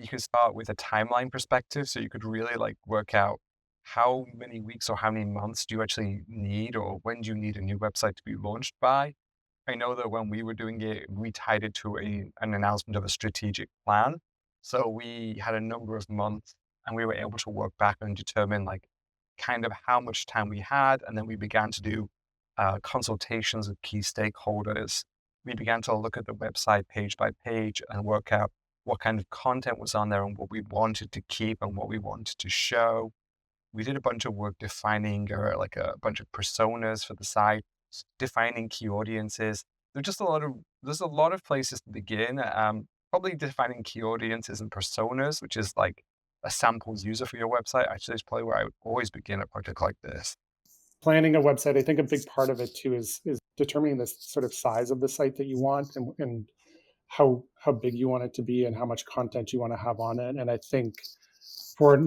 you can start with a timeline perspective, so you could really like work out how many weeks or how many months do you actually need, or when do you need a new website to be launched by. I know that when we were doing it, we tied it to an announcement of a strategic plan. So we had a number of months and we were able to work back and determine like kind of how much time we had. And then we began to do consultations with key stakeholders. We began to look at the website page by page and work out what kind of content was on there and what we wanted to keep and what we wanted to show. We did a bunch of work defining like a bunch of personas for the site, defining key audiences. There's a lot of places to begin. Probably defining key audiences and personas, which is like a sample user for your website. Actually, is probably where I would always begin a project like this. Planning a website, I think a big part of it too is determining the sort of size of the site that you want, and how big you want it to be and how much content you want to have on it. And I think for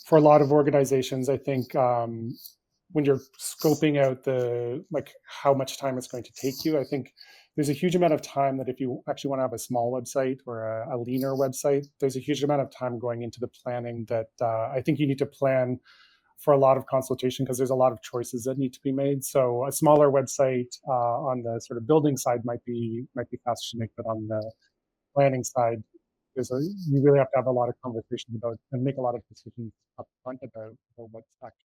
for a lot of organizations, I think when you're scoping out the like how much time it's going to take you, I think there's a huge amount of time that if you actually want to have a small website or a leaner website, there's a huge amount of time going into the planning that I think you need to plan for a lot of consultation because there's a lot of choices that need to be made. So a smaller website on the sort of building side might be faster to make, but on the planning side, you really have to have a lot of conversations about and make a lot of decisions up front about what's actually